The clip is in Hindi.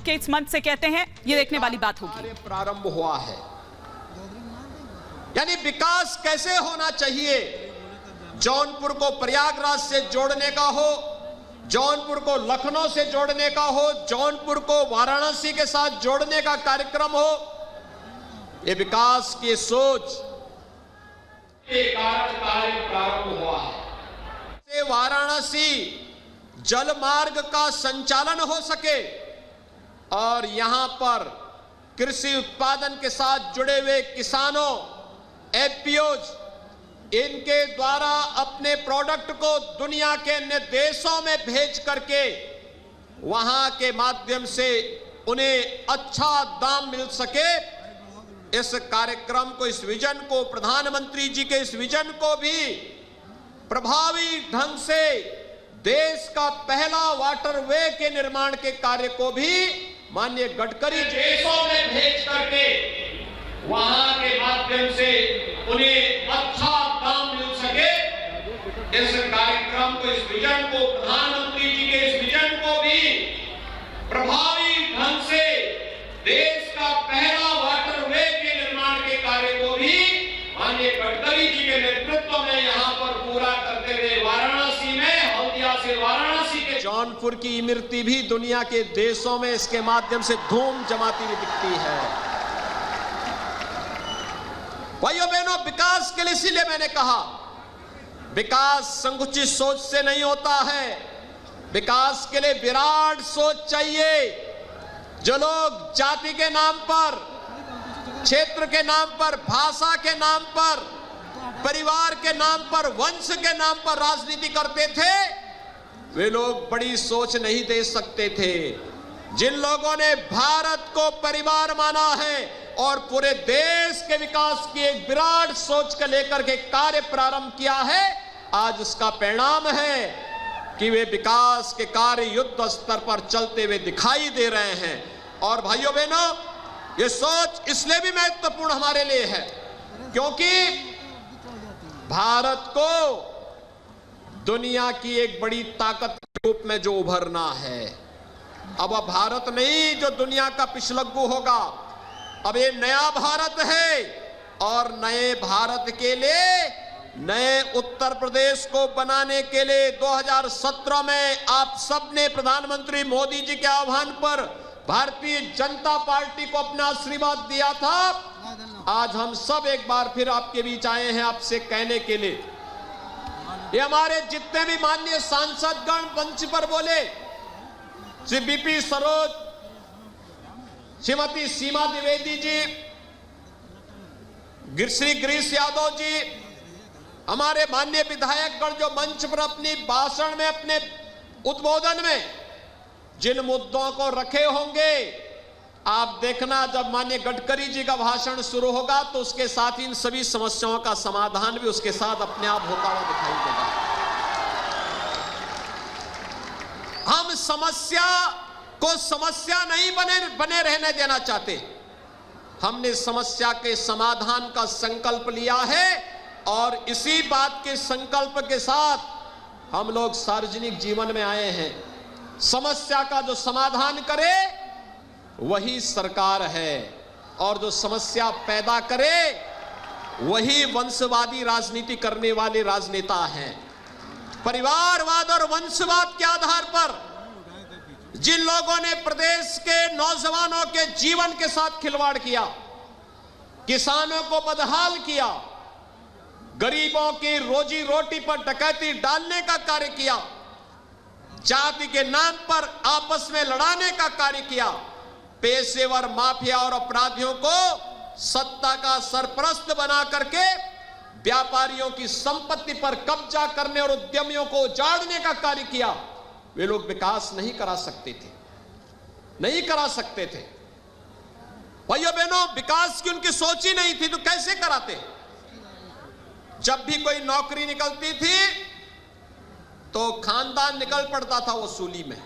के इस मंच से कहते हैं, ये देखने वाली बात होगी। प्रारंभ हुआ है, यानी विकास कैसे होना चाहिए। जौनपुर को प्रयागराज से जोड़ने का हो, जौनपुर को लखनऊ से जोड़ने का हो, जौनपुर को वाराणसी के साथ जोड़ने का कार्यक्रम हो, ये विकास की सोच के कारण कार्य प्रारंभ हुआ है। वाराणसी जल मार्ग का संचालन हो सके और यहां पर कृषि उत्पादन के साथ जुड़े हुए किसानों, एफपीओज, इनके द्वारा अपने प्रोडक्ट को दुनिया के अन्य देशों में भेज करके वहां के माध्यम से उन्हें अच्छा दाम मिल सके। इस कार्यक्रम को, इस विजन को, प्रधानमंत्री जी के इस विजन को भी प्रभावी ढंग से देश का पहला वाटरवे के निर्माण के कार्य को भी माननीय गडकरी देशों में भेज करके वहां के माध्यम से उन्हें अच्छा दाम मिल सके। इस कार्यक्रम को, इस विजन को, प्रधानमंत्री जी के इस विजन को भी प्रभावी ढंग से देश का पहला वाटरवे के निर्माण के कार्य को भी माननीय गडकरी जी के नेतृत्व में यहां पर पूरा करते हुए वाराणसी में, हल्दिया से वाराणसी के जौनपुर की इमरती भी दुनिया के देशों में इसके माध्यम से धूम जमाती हुई दिखती है। भाइयों बहनों, विकास के लिए इसीलिए मैंने कहा, विकास संकुचित सोच से नहीं होता है। विकास के लिए विराट सोच चाहिए। जो लोग जाति के नाम पर, क्षेत्र के नाम पर, भाषा के नाम पर, परिवार के नाम पर, वंश के नाम पर राजनीति करते थे, वे लोग बड़ी सोच नहीं दे सकते थे। जिन लोगों ने भारत को परिवार माना है और पूरे देश के विकास की एक विराट सोच को लेकर के कार्य प्रारंभ किया है, आज उसका परिणाम है कि वे विकास के कार्य युद्ध स्तर पर चलते हुए दिखाई दे रहे हैं। और भाइयों बहनों, ये सोच इसलिए भी महत्वपूर्ण हमारे लिए है क्योंकि भारत को दुनिया की एक बड़ी ताकत के रूप में जो उभरना है, अब भारत नहीं जो दुनिया का पिछलग्गू होगा, अब ये नया भारत है। और नए भारत के लिए, नए उत्तर प्रदेश को बनाने के लिए 2017 में आप सबने प्रधानमंत्री मोदी जी के आह्वान पर भारतीय जनता पार्टी को अपना आशीर्वाद दिया था। आज हम सब एक बार फिर आपके बीच आए हैं आपसे कहने के लिए, ये हमारे जितने भी माननीय सांसदगण मंच पर बोले, श्री बीपी सरोज, श्रीमती सीमा द्विवेदी जी, श्री गिरीश यादव जी, हमारे माननीय विधायकगण जो मंच पर अपनी भाषण में, अपने उद्बोधन में जिन मुद्दों को रखे होंगे, आप देखना जब माननीय गडकरी जी का भाषण शुरू होगा तो उसके साथ इन सभी समस्याओं का समाधान भी उसके साथ अपने आप होता हुआ दिखाई देगा। हम समस्या को समस्या नहीं बने रहने देना चाहते। हमने समस्या के समाधान का संकल्प लिया है और इसी बात के संकल्प के साथ हम लोग सार्वजनिक जीवन में आए हैं। समस्या का जो समाधान करे वही सरकार है और जो समस्या पैदा करे वही वंशवादी राजनीति करने वाले राजनेता हैं। परिवारवाद और वंशवाद के आधार पर जिन लोगों ने प्रदेश के नौजवानों के जीवन के साथ खिलवाड़ किया, किसानों को बदहाल किया, गरीबों की रोजी रोटी पर डकैती डालने का कार्य किया, जाति के नाम पर आपस में लड़ाने का कार्य किया, पेशेवर माफिया और अपराधियों को सत्ता का सरपरस्त बना करके व्यापारियों की संपत्ति पर कब्जा करने और उद्यमियों को उजाड़ने का कार्य किया, वे लोग विकास नहीं करा सकते थे, नहीं करा सकते थे। भाइयों बहनों, विकास की उनकी सोच ही नहीं थी तो कैसे कराते। जब भी कोई नौकरी निकलती थी तो खानदान निकल पड़ता था वसूली में।